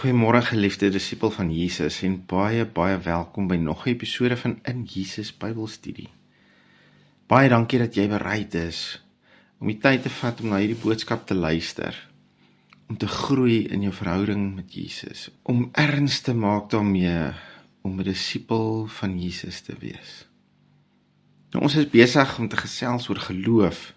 Goeiemôre geliefde disipel van Jesus en baie welkom by nog 'n episode van In Jesus Bybelstudie. Baie dankie dat jy bereid is om die tyd te vat om na hierdie boodskap te luister, om te groei in jou verhouding met Jesus, om erns te maak daarmee om 'n disipel van Jesus te wees. Nou, ons is besig om te gesels oor geloof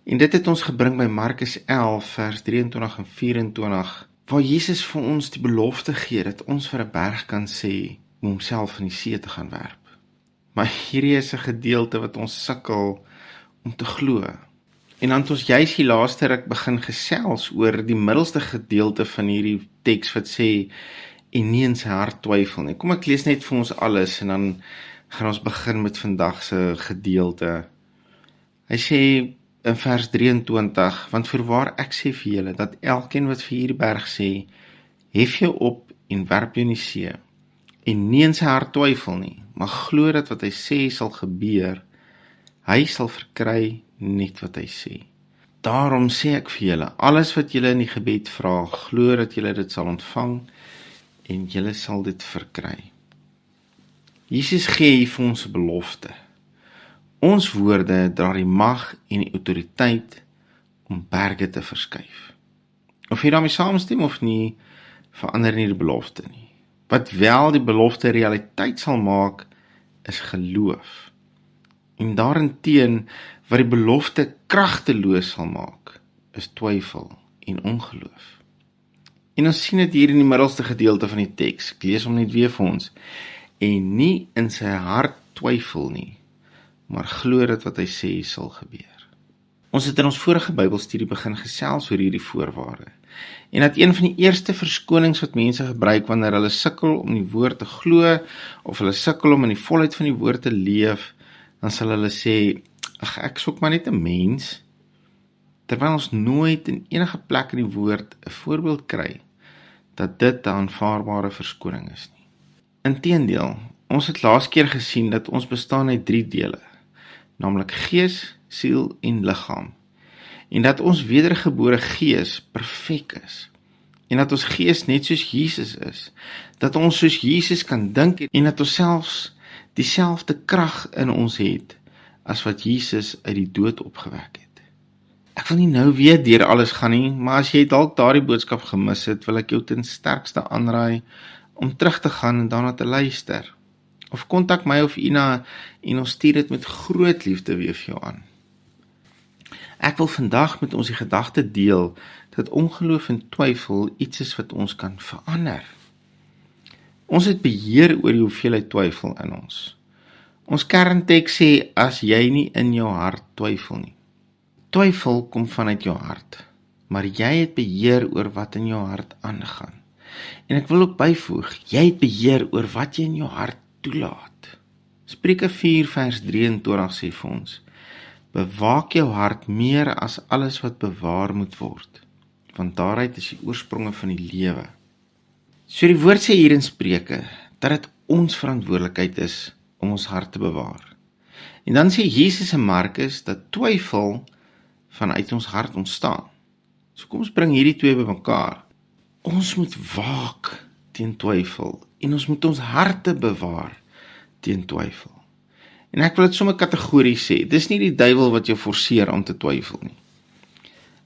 en dit het ons gebring by Markus 11 vers 23 en 24 waar Jesus vir ons die belofte gee dat ons vir 'n berg kan sê om homself in die see te gaan werp. Maar hierdie is 'n gedeelte wat ons sukkel om te glo. En dan het ons juis die laaste ruk begin gesels oor die middelste gedeelte van hierdie teks wat sê en nie in sy hart twyfel nie. Kom ek lees net vir ons alles en dan gaan ons begin met vandag se gedeelte. Hy sê in vers 23, want voorwaar ek sê vir julle, dat elkeen wat vir hierdie berg sê, hef jou op en werp jou in die see, en nie in sy hart twyfel nie, maar glo dat wat hy sê sal gebeur, hy sal verkry net wat hy sê. Daarom sê ek vir julle, alles wat julle in die gebed vra, glo dat julle dit sal ontvang, en julle sal dit verkry. Jesus gee hier vir ons 'n belofte. Ons woorde dra die mag en die autoriteit om berge te verskuif. Of jy daarmee saamstem of nie, verander nie die belofte nie. Wat wel die belofte realiteit sal maak, is geloof. En daarenteen, wat die belofte kragteloos sal maak, is twyfel en ongeloof. En ons sien dit hier in die middelste gedeelte van die teks. Ek lees hom net weer vir ons. En nie in sy hart twyfel nie, maar glo dat wat hy sê sal gebeur. Ons het in ons vorige Bybelstudie begin gesels oor hierdie voorwaarde. En dat een van die eerste verskonings wat mense gebruik wanneer hulle sukkel om die woord te glo, of hulle sukkel om in die volheid van die woord te leef, dan sal hulle sê, ag, ek soek maar net 'n mens, terwyl ons nooit in enige plek in die woord 'n voorbeeld kry, dat dit 'n aanvaarbare verskoning is nie. Inteendeel, ons het laas keer gesien dat ons bestaan uit 3 dele, naamlik gees, siel en liggaam. En dat ons wedergebore gees perfek is. En dat ons gees net soos Jesus is. Dat ons soos Jesus kan dink en dat ons selfs dieselfde krag in ons het as wat Jesus uit die dood opgewek het. Ek wil nie nou weer deur alles gaan nie, maar as jy dalk daardie boodskap gemis het, wil ek jou ten sterkste aanraai om terug te gaan en daarna te luister. Of kontak my of Ina en ons stuur dit met groot liefde weer vir jou aan. Ek wil vandag met ons die gedagte deel dat ongeloof en twyfel iets is wat ons kan verander. Ons het beheer oor die hoeveelheid twyfel in ons. Ons kernteks sê, as jy nie in jou hart twyfel nie. Twyfel kom vanuit jou hart, maar jy het beheer oor wat in jou hart aangaan. En ek wil ook byvoeg, jy het beheer oor wat jy in jou hart toelaat. Spreuke 4 vers 23 sê vir ons, bewaak jou hart meer as alles wat bewaar moet word, want daaruit is die oorspronge van die lewe. So die woord sê hier in Spreuke, dat dit ons verantwoordelikheid is om ons hart te bewaar. En dan sê Jesus in Markus, dat twyfel vanuit ons hart ontstaan. So kom ons bring hierdie twee bymekaar. Ons moet waak teen twyfel, en ons moet ons harte bewaar teen twyfel. En ek wil dit sommer kategories sê, dis nie die duiwel wat jou forceer om te twyfel nie.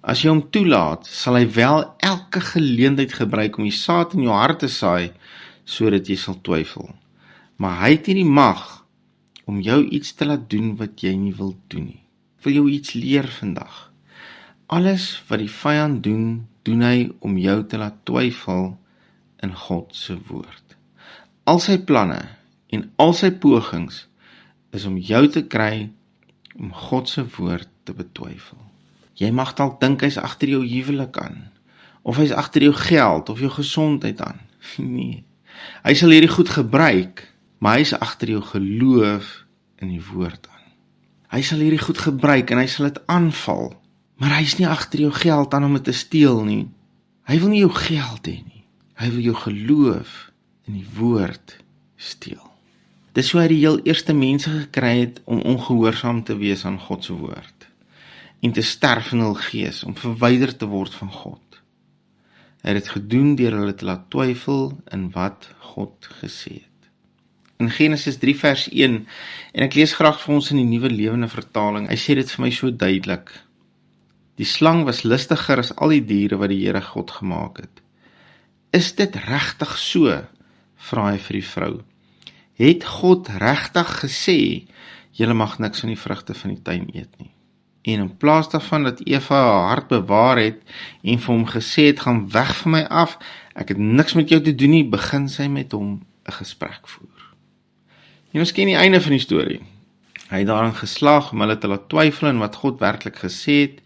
As jy hom toelaat, sal hy wel elke geleentheid gebruik om die saad in jou hart te saai, sodat jy sal twyfel. Maar hy het nie die mag om jou iets te laat doen wat jy nie wil doen nie. Ek wil jou iets leer vandag. Alles wat die vyand doen, doen hy om jou te laat twyfel in God se woord. Al sy planne en al sy pogings is om jou te kry om God se woord te betwyfel. Jy mag dalk dink hy's agter jou huwelik aan, of hy's agter jou geld of jou gesondheid aan. Nee, hy sal hierdie goed gebruik, maar hy's agter jou geloof in die woord aan. Hy sal hierdie goed gebruik en hy sal dit aanval, maar hy's nie agter jou geld aan om dit te steel nie. Hy wil nie jou geld hê nie. Hy wil jou geloof in die woord steel. Dis hoe hy die heel eerste mense gekry het om ongehoorsaam te wees aan God se woord en te sterf in hul gees, om verwyder te word van God. Hy het dit gedoen deur hulle te laat twyfel in wat God gesê het. In Genesis 3 vers 1, en ek lees graag vir ons in die Nuwe Lewende Vertaling, hy sê dit vir my so duidelik. Die slang was listiger as al die diere wat die Here God gemaak het. Is dit regtig so? Vra hy vir die vrou. Het God regtig gesê, julle mag niks van die vrugte van die tuin eet nie? En in plaas daarvan dat Eva haar hart bewaar het en vir hom gesê het, gaan weg van my af, ek het niks met jou te doen nie, begin sy met hom 'n gesprek voer. En ons ken die einde van die storie. Hy het daarin geslaag om hulle te laat twyfel in wat God werklik gesê het,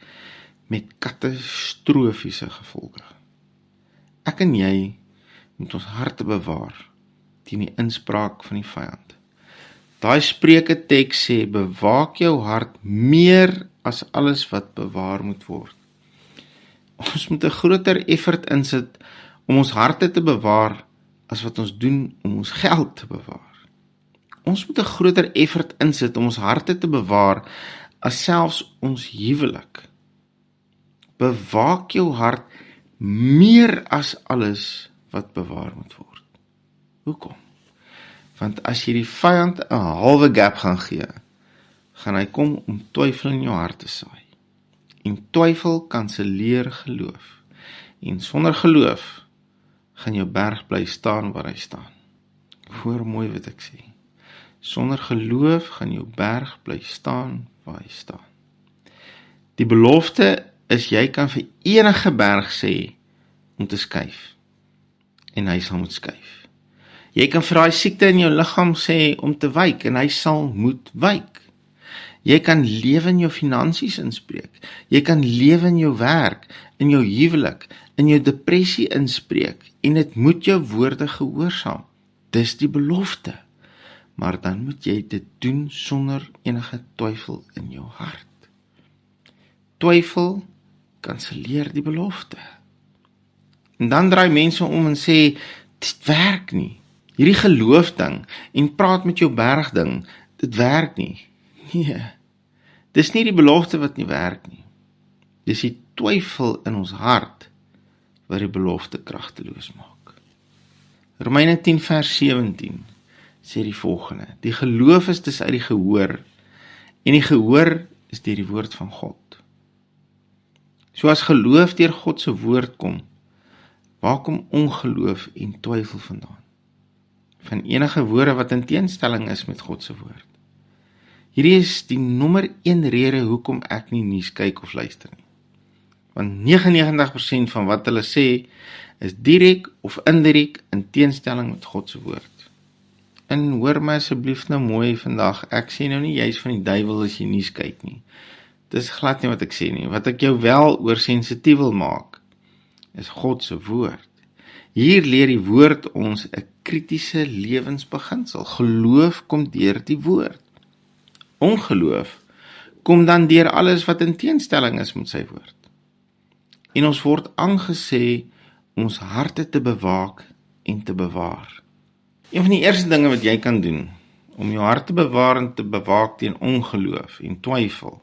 met katastrofiese gevolge. Ek en jy moet ons harte bewaar teen die inspraak van die vyand. Daai Spreuke teks sê, bewaak jou hart meer as alles wat bewaar moet word. Ons moet 'n groter effort insit om ons harte te bewaar as wat ons doen om ons geld te bewaar. Ons moet 'n groter effort insit om ons harte te bewaar as selfs ons huwelik. Bewaak jou hart meer as alles wat bewaar moet word. Hoekom? Want as jy die vyand 'n halwe gap gaan gee, gaan hy kom om twyfel in jou hart te saai. En twyfel kanselleer geloof. En sonder geloof gaan jou berg bly staan waar hy staan. Hoor mooi wat ek sê. Sonder geloof gaan jou berg bly staan waar hy staan. Die belofte is jy kan vir enige berg sê om te skuif. En hy sal moet skuif. Jy kan vir daai siekte in jou liggaam sê om te wyk en hy sal moet wyk. Jy kan lewe in jou finansies inspreek. Jy kan lewe in jou werk, in jou huwelik, in jou depressie inspreek en dit moet jou woorde gehoorsaam. Dis die belofte. Maar dan moet jy dit doen sonder enige twyfel in jou hart. Twyfel kanselleer die belofte. En dan draai mense om en sê, dit werk nie. Hierdie geloofding en praat met jou bergding, dit werk nie. Nee, dis nie die belofte wat nie werk nie. Dis die twyfel in ons hart wat die belofte kragteloos maak. Romeine 10 vers 17 sê die volgende, die geloof is dus uit die gehoor, en die gehoor is deur die woord van God. So as geloof deur God se woord kom, waar kom ongeloof en twyfel vandaan? Van enige woorde wat in teenstelling is met God se woord. Hierdie is die nommer 1 rede hoekom ek nie nuus kyk of luister nie. Want 99% van wat hulle sê, is direk of indirek in teenstelling met God se woord. En hoor my asseblief nou mooi vandag, ek sê nou nie juist van die duiwel as jy nuus kyk nie. Dis glad nie wat ek sê nie. Wat ek jou wel oorsensitief wil maak, is God se woord. Hier leer die woord ons 'n kritiese lewensbeginsel. Geloof kom deur die woord. Ongeloof kom dan deur alles wat in teenstelling is met sy woord. En ons word aangesê om ons harte te bewaak en te bewaar. Een van die eerste dinge wat jy kan doen, om jou hart te bewaar en te bewaak teen ongeloof en twyfel,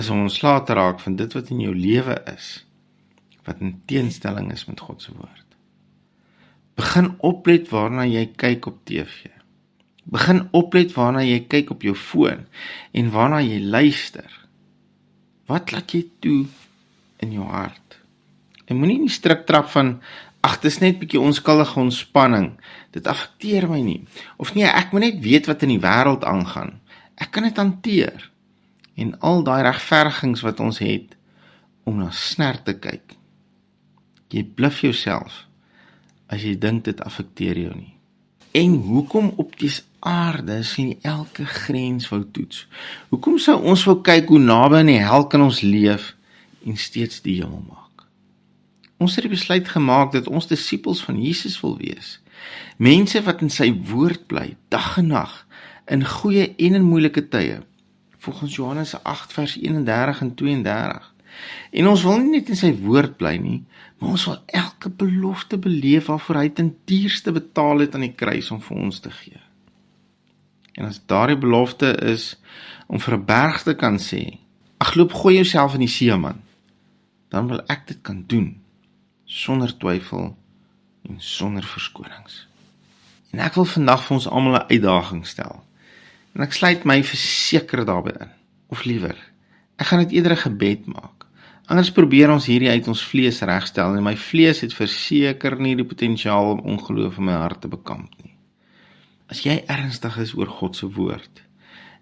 is om ontslae te raak van dit wat in jou lewe is, wat in teenstelling is met God se woord. Begin oplet waarna jy kyk op TV. Begin oplet waarna jy kyk op jou foon en waarna jy luister. Wat laat jy toe in jou hart? En moenie in die strik trap van, ag, dis net bietjie onskuldige ontspanning, dit affekteer my nie. Of nee, ek moet net weet wat in die wêreld aangaan. Ek kan dit hanteer. En al daai regverdigings wat ons het, om na snert te kyk. Jy bluf jouself, as jy dink dit affekteer jou nie. En hoekom op die aarde sien jy elke grens wou toets? Hoekom sou ons wou kyk hoe naby aan die hel kan ons leef en steeds die hemel maak? Ons het die besluit gemaak dat ons disippels van Jesus wil wees. Mense wat in sy woord bly, dag en nag, in goeie en in moeilike tye, volgens Johannes 8 vers 31 en 32. En ons wil nie net in sy woord bly nie, maar ons wil elke belofte beleef waarvoor hy ten duurste betaal het aan die kruis om vir ons te gee. En as daardie belofte is om vir 'n berg te kan sê, ag loop, gooi jouself in die see man, dan wil ek dit kan doen. sonder twyfel en sonder verskonings. En ek wil vandag vir ons almal 'n uitdaging stel. En ek sluit my verseker daarbey in. Of liewer, ek gaan dit eerder 'n gebed maak. Anders probeer ons hierdie uit ons vlees regstel en my vlees het verseker nie die potensiaal om ongeloof in my hart te bekamp nie. As jy ernstig is oor God se woord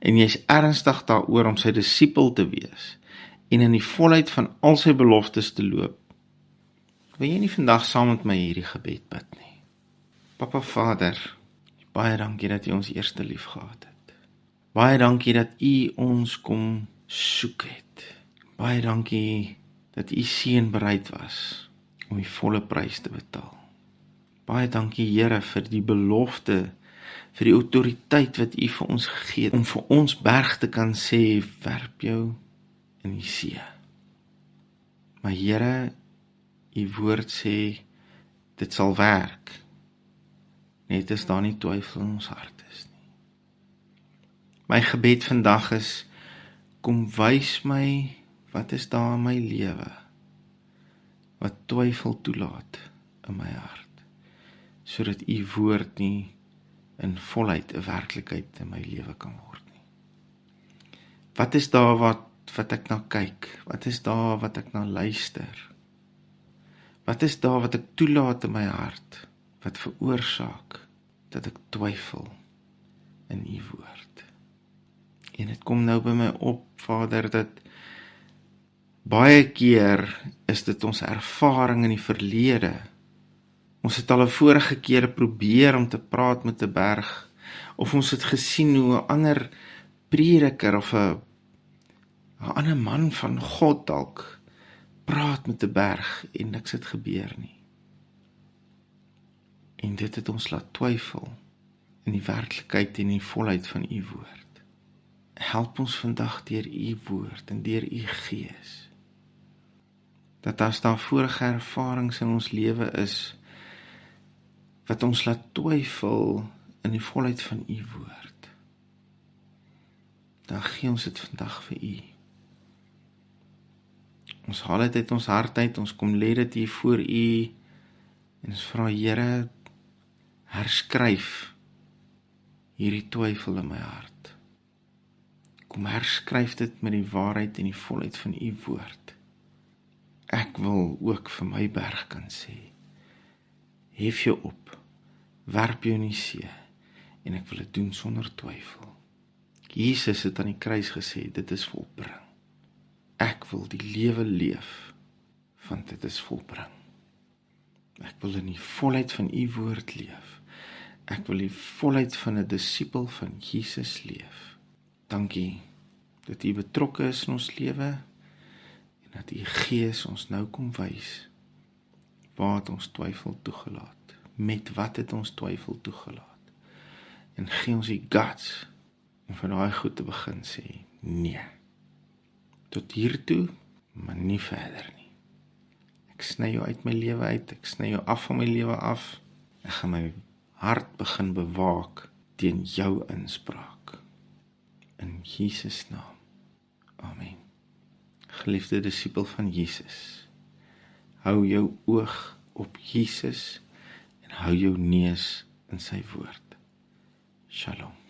en jy's ernstig daaroor om sy disipel te wees en in die volheid van al sy beloftes te loop, wil jy nie vandag saam met my hierdie gebed bid nie? Papa Vader, baie dankie dat U ons eerste lief gehad het. Baie dankie dat U ons kom soek het. Baie dankie dat U seun bereid was om die volle prys te betaal. Baie dankie Here vir die belofte, vir die autoriteit wat U vir ons gegee het, om vir ons berg te kan sê, werp jou in die see. Maar Here, U woord sê, dit sal werk, net as daar nie twyfel in ons hart is nie. My gebed vandag is, kom wys my, wat is daar in my lewe, wat twyfel toelaat in my hart, sodat U woord nie in volheid 'n werklikheid in my lewe kan word nie. Wat is daar wat ek na kyk? Wat is daar wat ek na luister? Wat is daar wat ek toelaat in my hart, wat veroorsaak dat ek twyfel in U woord? En dit kom nou by my op, Vader, dat baie keer is dit ons ervaring in die verlede. Ons het al 'n vorige keer probeer om te praat met 'n berg, of ons het gesien hoe 'n ander prediker of 'n ander man van God dalk praat met 'n berg en niks het gebeur nie. En dit het ons laat twyfel in die werklikheid en die volheid van U woord. Help ons vandag deur U woord en deur U Gees, dat as daar vorige ervarings in ons lewe is, wat ons laat twyfel in die volheid van U woord, dan gee ons dit vandag vir U. Ons haal dit uit ons hart uit, ons kom lê dit hier voor U, en ons vra, Here, herskryf hierdie twyfel in my hart. Kom herskryf dit met die waarheid en die volheid van U woord. Ek wil ook vir my berg kan sê, hef jou op, werp jou in die see, en ek wil dit doen sonder twyfel. Jesus het aan die kruis gesê, dit is volbring. Ek wil die lewe leef, want dit is volbring. Ek wil in die volheid van U woord leef. Ek wil die volheid van 'n disipel van Jesus leef. Dankie dat U betrokke is in ons lewe, en dat U Gees ons nou kom wys, waar het ons twyfel toegelaat, met wat het ons twyfel toegelaat, en gee ons die guts, om van daai goed te begin sê, nee, tot hiertoe, maar nie verder nie. Ek sny jou uit my lewe uit, ek sny jou af van my lewe af, ek gaan my hart begin bewaak teen jou inspraak. In Jesus naam. Amen. Geliefde disipel van Jesus, hou jou oog op Jesus en hou jou neus in sy woord. Shalom.